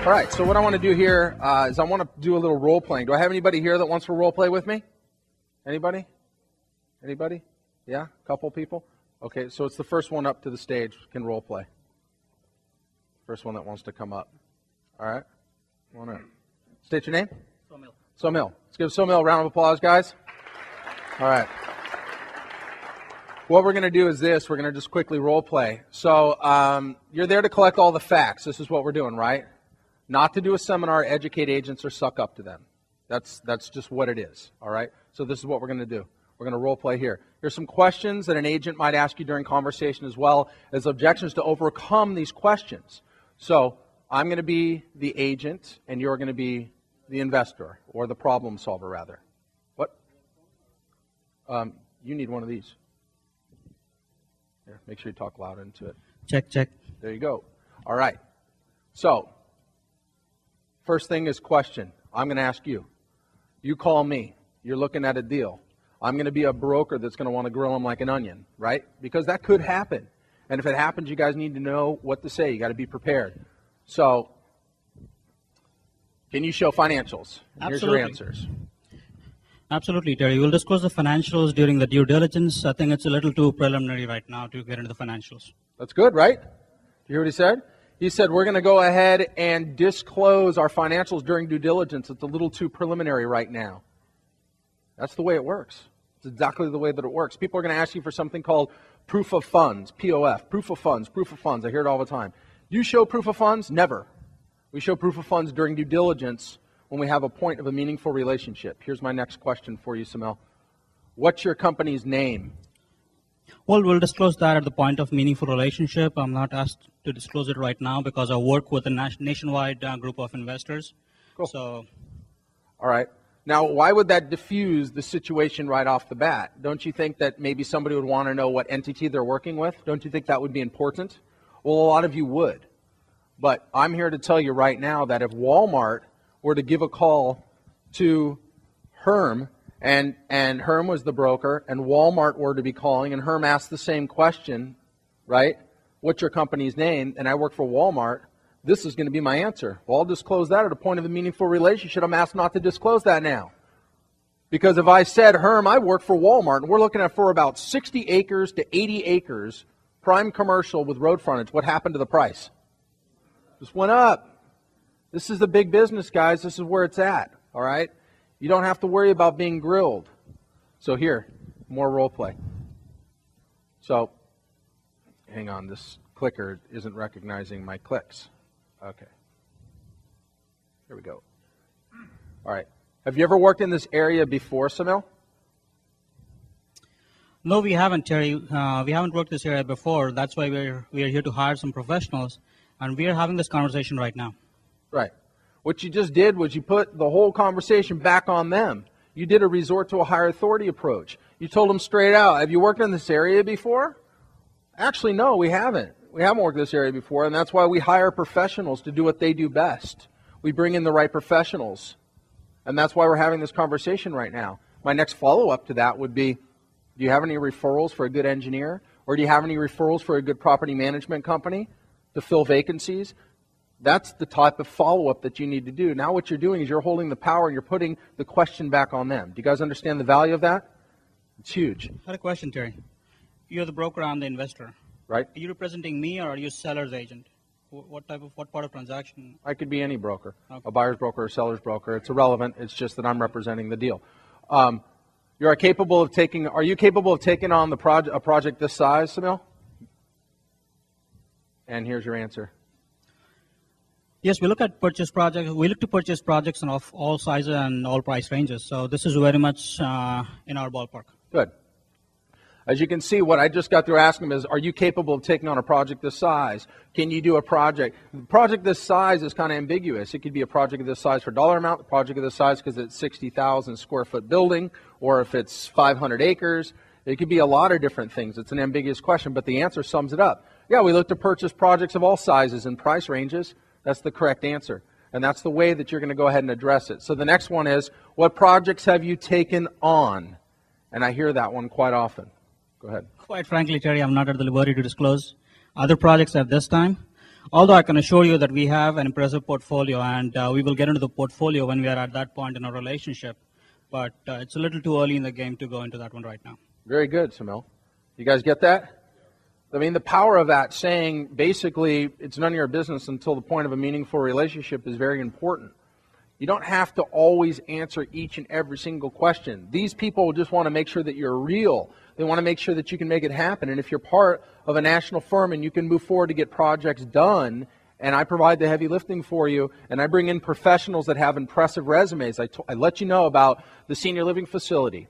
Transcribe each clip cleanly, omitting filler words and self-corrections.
All right, so what I want to do here is I want to do a little role playing. Do I have anybody here that wants to role play with me? Anybody? Anybody? Yeah? A couple people? Okay, so it's the first one up to the stage can role play. First one that wants to come up. All right? Come on in. State your name? Somil. Somil. Let's give Somil a round of applause, guys. All right. What we're going to do is this. We're going to just quickly role play. So you're there to collect all the facts. This is what we're doing, right? Not to do a seminar, educate agents, or suck up to them. That's just what it is, all right? So this is what we're going to do. We're going to role play here. Here's some questions that an agent might ask you during conversation as well as objections to overcome these questions. So I'm going to be the agent, and you're going to be the investor, or the problem solver, rather. What? You need one of these. Here, make sure you talk loud into it. Check, check. There you go. All right. So first thing is question. I'm going to ask you. You call me. You're looking at a deal. I'm going to be a broker that's going to want to grill them like an onion, right? Because that could happen. And if it happens, you guys need to know what to say. You got to be prepared. So, can you show financials? Here's your answers. Absolutely, Terry. We'll disclose the financials during the due diligence. I think it's a little too preliminary right now to get into the financials. That's good, right? Do you hear what he said? He said, we're going to go ahead and disclose our financials during due diligence. It's a little too preliminary right now. That's the way it works. It's exactly the way that it works. People are going to ask you for something called proof of funds, POF, proof of funds, proof of funds. I hear it all the time. You show proof of funds? Never. We show proof of funds during due diligence when we have a point of a meaningful relationship. Here's my next question for you, Samel. What's your company's name? Well, we'll disclose that at the point of meaningful relationship. I'm not asked to disclose it right now because I work with a nationwide group of investors. Cool. So, all right. Now, why would that diffuse the situation right off the bat? Don't you think that maybe somebody would want to know what entity they're working with? Don't you think that would be important? Well, a lot of you would. But I'm here to tell you right now that if Walmart were to give a call to Herm, and Herm was the broker, and Walmart were to be calling, and Herm asked the same question, right? What's your company's name? And I work for Walmart. This is going to be my answer. Well, I'll disclose that at a point of a meaningful relationship. I'm asked not to disclose that now. Because if I said, Herm, I work for Walmart, and we're looking at for about 60 acres to 80 acres, prime commercial with road frontage, what happened to the price? Just went up. This is the big business, guys. This is where it's at, all right? You don't have to worry about being grilled. So here, more role play. So, hang on, this clicker isn't recognizing my clicks. Okay. Here we go. All right. Have you ever worked in this area before, Samil? No, we haven't, Terry. We haven't worked this area before. That's why we are here to hire some professionals, and we are having this conversation right now. Right. What you just did was you put the whole conversation back on them. You did a resort to a higher authority approach. You told them straight out, have you worked in this area before? Actually, no, we haven't. We haven't worked in this area before, and that's why we hire professionals to do what they do best. We bring in the right professionals, and that's why we're having this conversation right now. My next follow-up to that would be, do you have any referrals for a good engineer? Or do you have any referrals for a good property management company to fill vacancies? That's the type of follow-up that you need to do. Now what you're doing is you're holding the power and you're putting the question back on them. Do you guys understand the value of that? It's huge. I had a question, Terry. You're the broker, I'm the investor. Right. Are you representing me, or are you a seller's agent? What part of transaction? I could be any broker, okay. A buyer's broker, a seller's broker. It's irrelevant. It's just that I'm representing the deal. Are you capable of taking on a project this size, Samil? And here's your answer. Yes, we look at purchase projects. We look to purchase projects of all sizes and all price ranges. So this is very much in our ballpark. Good. As you can see, what I just got through asking them is, are you capable of taking on a project this size? Can you do a project? The project this size is kind of ambiguous. It could be a project of this size for dollar amount, a project of this size because it's 60,000 square foot building, or if it's 500 acres. It could be a lot of different things. It's an ambiguous question, but the answer sums it up. Yeah, we look to purchase projects of all sizes and price ranges. That's the correct answer. And that's the way that you're going to go ahead and address it. So the next one is, what projects have you taken on? And I hear that one quite often. Go ahead. Quite frankly, Terry, I'm not at the liberty to disclose other projects at this time. Although I can assure you that we have an impressive portfolio, and we will get into the portfolio when we are at that point in our relationship. But it's a little too early in the game to go into that one right now. Very good, Samil. You guys get that? I mean, the power of that saying, basically, it's none of your business until the point of a meaningful relationship is very important. You don't have to always answer each and every single question. These people just want to make sure that you're real. They want to make sure that you can make it happen. And if you're part of a national firm and you can move forward to get projects done, and I provide the heavy lifting for you, and I bring in professionals that have impressive resumes. I let you know about the senior living facility,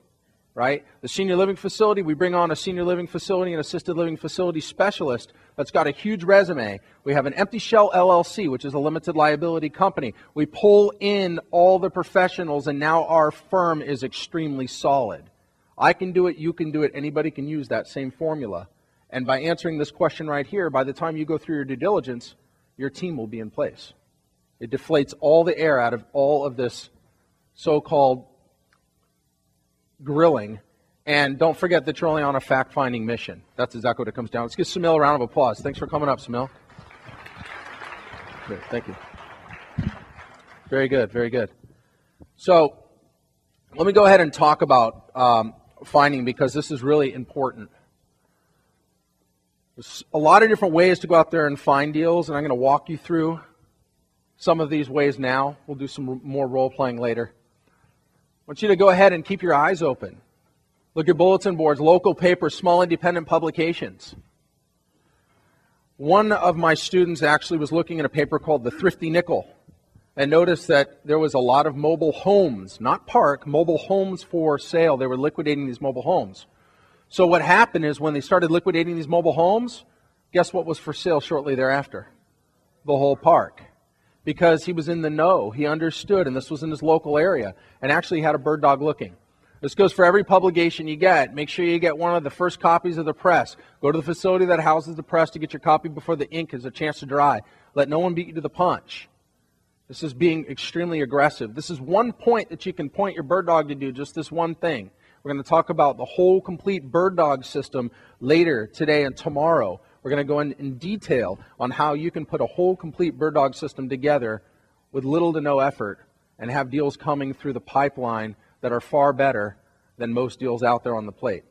right? The senior living facility, we bring on a senior living facility and assisted living facility specialist that's got a huge resume. We have an empty shell LLC, which is a limited liability company. We pull in all the professionals, and now our firm is extremely solid. I can do it, you can do it, anybody can use that same formula. And by answering this question right here, by the time you go through your due diligence, your team will be in place. It deflates all the air out of all of this so-called grilling. And don't forget that you're only on a fact-finding mission. That's exactly what it comes down. Let's give Samil a round of applause. Thanks for coming up, Samil. Good, thank you. Very good, very good. So let me go ahead and talk about finding, because this is really important. There's a lot of different ways to go out there and find deals, and I'm going to walk you through some of these ways now. We'll do some more role-playing later. I want you to go ahead and keep your eyes open. Look at bulletin boards, local papers, small independent publications. One of my students actually was looking at a paper called The Thrifty Nickel and noticed that there was a lot of mobile homes, not park, mobile homes for sale. They were liquidating these mobile homes. So what happened is when they started liquidating these mobile homes, guess what was for sale shortly thereafter? The whole park. Because he was in the know, he understood, and this was in his local area, and actually had a bird dog looking. This goes for every publication you get. Make sure you get one of the first copies of the press. Go to the facility that houses the press to get your copy before the ink has a chance to dry. Let no one beat you to the punch. This is being extremely aggressive. This is one point that you can point your bird dog to do, just this one thing. We're going to talk about the whole complete bird dog system later, today, and tomorrow. We're going to go in detail on how you can put a whole complete bird dog system together with little to no effort and have deals coming through the pipeline that are far better than most deals out there on the plate.